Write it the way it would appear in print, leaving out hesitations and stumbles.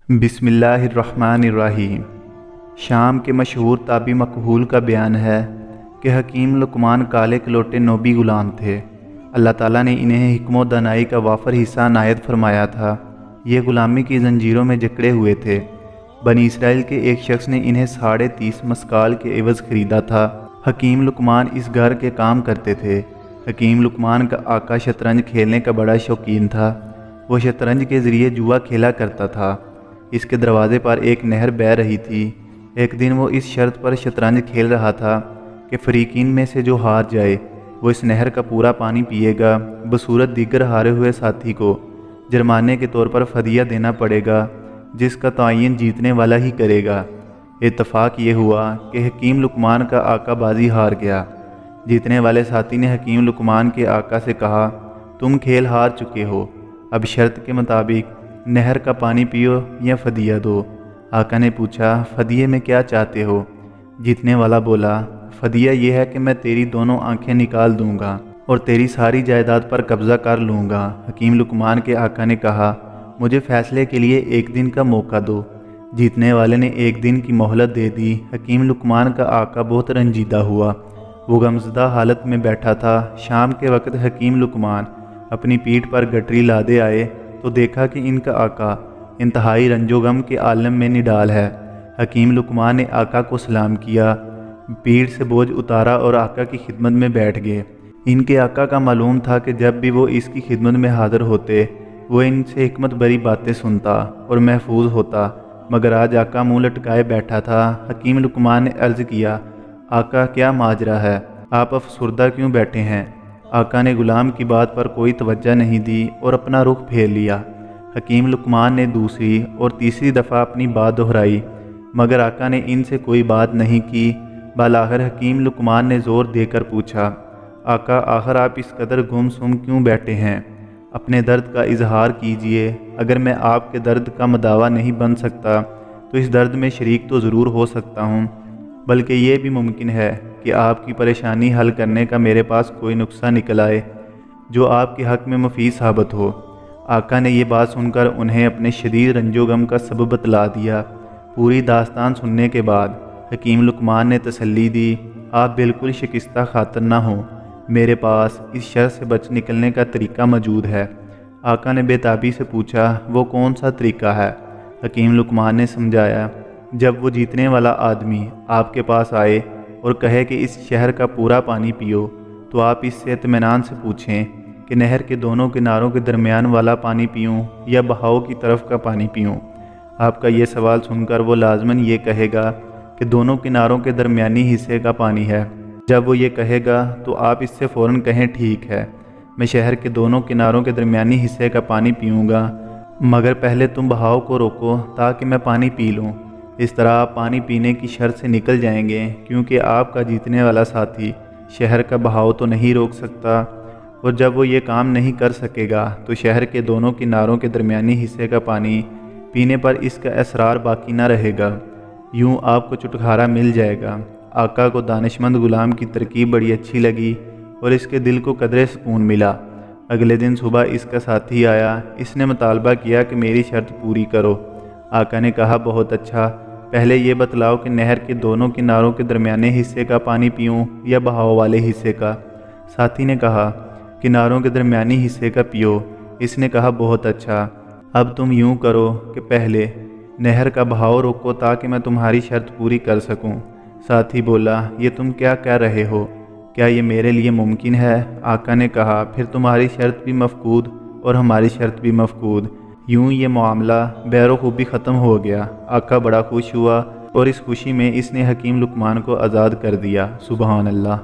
بسم اللہ الرحمن الرحیم۔ شام کے مشہور تابعی مقبول کا بیان ہے کہ حکیم لقمان کالے کلوٹے نوبی غلام تھے۔ اللہ تعالیٰ نے انہیں حکم و دانائی کا وافر حصہ عنایت فرمایا تھا۔ یہ غلامی کی زنجیروں میں جکڑے ہوئے تھے۔ بنی اسرائیل کے ایک شخص نے انہیں 30.5 مسکال کے عوض خریدا تھا۔ حکیم لقمان اس گھر کے کام کرتے تھے۔ حکیم لقمان کا آقا شطرنج کھیلنے کا بڑا شوقین تھا۔ وہ شطرنج کے ذریعے جوا کھیلا کرتا تھا۔ اس کے دروازے پر ایک نہر بہہ رہی تھی۔ ایک دن وہ اس شرط پر شطرنج کھیل رہا تھا کہ فریقین میں سے جو ہار جائے وہ اس نہر کا پورا پانی پیے گا، بصورت دیگر ہارے ہوئے ساتھی کو جرمانے کے طور پر فدیہ دینا پڑے گا، جس کا تعین جیتنے والا ہی کرے گا۔ اتفاق یہ ہوا کہ حکیم لقمان کا آقا بازی ہار گیا۔ جیتنے والے ساتھی نے حکیم لقمان کے آقا سے کہا، تم کھیل ہار چکے ہو، اب شرط کے مطابق نہر کا پانی پیو یا فدیہ دو۔ آقا نے پوچھا، فدیے میں کیا چاہتے ہو؟ جیتنے والا بولا، فدیہ یہ ہے کہ میں تیری دونوں آنکھیں نکال دوں گا اور تیری ساری جائیداد پر قبضہ کر لوں گا۔ حکیم لقمان کے آقا نے کہا، مجھے فیصلے کے لیے 1 دن کا موقع دو۔ جیتنے والے نے 1 دن کی مہلت دے دی۔ حکیم لقمان کا آقا بہت رنجیدہ ہوا۔ وہ غمزدہ حالت میں بیٹھا تھا۔ شام کے وقت حکیم لقمان اپنی پیٹھ پر گٹری لادے آئے تو دیکھا کہ ان کا آقا انتہائی رنج و غم کے عالم میں نڈال ہے۔ حکیم لقمان نے آقا کو سلام کیا، پیٹھ سے بوجھ اتارا اور آقا کی خدمت میں بیٹھ گئے۔ ان کے آقا کا معلوم تھا کہ جب بھی وہ اس کی خدمت میں حاضر ہوتے وہ ان سے حکمت بری باتیں سنتا اور محفوظ ہوتا، مگر آج آقا منہ لٹکائے بیٹھا تھا۔ حکیم لقمان نے عرض کیا، آقا کیا ماجرا ہے؟ آپ افسردہ کیوں بیٹھے ہیں؟ آقا نے غلام کی بات پر کوئی توجہ نہیں دی اور اپنا رخ پھیر لیا۔ حکیم لقمان نے دوسری اور تیسری دفعہ اپنی بات دہرائی، مگر آقا نے ان سے کوئی بات نہیں کی۔ بالآخر حکیم لقمان نے زور دے کر پوچھا، آقا آخر آپ اس قدر گم سم کیوں بیٹھے ہیں؟ اپنے درد کا اظہار کیجئے۔ اگر میں آپ کے درد کا مداوا نہیں بن سکتا تو اس درد میں شریک تو ضرور ہو سکتا ہوں، بلکہ یہ بھی ممکن ہے کہ آپ کی پریشانی حل کرنے کا میرے پاس کوئی نسخہ نکل آئے جو آپ کے حق میں مفید ثابت ہو۔ آقا نے یہ بات سن کر انہیں اپنے شدید رنج و غم کا سبب بتلا دیا۔ پوری داستان سننے کے بعد حکیم لقمان نے تسلی دی، آپ بالکل شکستہ خاطر نہ ہوں، میرے پاس اس شر سے بچ نکلنے کا طریقہ موجود ہے۔ آقا نے بے تابی سے پوچھا، وہ کون سا طریقہ ہے؟ حکیم لقمان نے سمجھایا، جب وہ جیتنے والا آدمی آپ کے پاس آئے اور کہے کہ اس شہر کا پورا پانی پیو تو آپ اس سے اطمینان سے پوچھیں کہ نہر کے دونوں کناروں کے درمیان والا پانی پیوں یا بہاؤ کی طرف کا پانی پیوں۔ آپ کا یہ سوال سن کر وہ لازماً یہ کہے گا کہ دونوں کناروں کے درمیانی حصے کا پانی ہے۔ جب وہ یہ کہے گا تو آپ اس سے فوراً کہیں، ٹھیک ہے، میں شہر کے دونوں کناروں کے درمیانی حصے کا پانی پیوں گا، مگر پہلے تم بہاؤ کو روکو تاکہ میں پانی پی لوں۔ اس طرح آپ پانی پینے کی شرط سے نکل جائیں گے، کیونکہ آپ کا جیتنے والا ساتھی شہر کا بہاؤ تو نہیں روک سکتا، اور جب وہ یہ کام نہیں کر سکے گا تو شہر کے دونوں کناروں کے درمیانی حصے کا پانی پینے پر اس کا اسرار باقی نہ رہے گا۔ یوں آپ کو چھٹکارا مل جائے گا۔ آقا کو دانشمند غلام کی ترکیب بڑی اچھی لگی اور اس کے دل کو قدرے سکون ملا۔ اگلے دن صبح اس کا ساتھی آیا۔ اس نے مطالبہ کیا کہ میری شرط پوری کرو۔ آقا نے کہا، بہت اچھا، پہلے یہ بتلاؤ کہ نہر کے دونوں کناروں کے درمیانے حصے کا پانی پیوں یا بہاؤ والے حصے کا؟ ساتھی نے کہا، کناروں کے درمیانی حصے کا پیو۔ اس نے کہا، بہت اچھا، اب تم یوں کرو کہ پہلے نہر کا بہاؤ روکو تاکہ میں تمہاری شرط پوری کر سکوں۔ ساتھی بولا، یہ تم کیا کہہ رہے ہو؟ کیا یہ میرے لیے ممکن ہے؟ آقا نے کہا، پھر تمہاری شرط بھی مفقود اور ہماری شرط بھی مفقود۔ یوں یہ معاملہ بیر و خوبی ختم ہو گیا۔ آقا بڑا خوش ہوا اور اس خوشی میں اس نے حکیم لقمان کو آزاد کر دیا۔ سبحان اللہ۔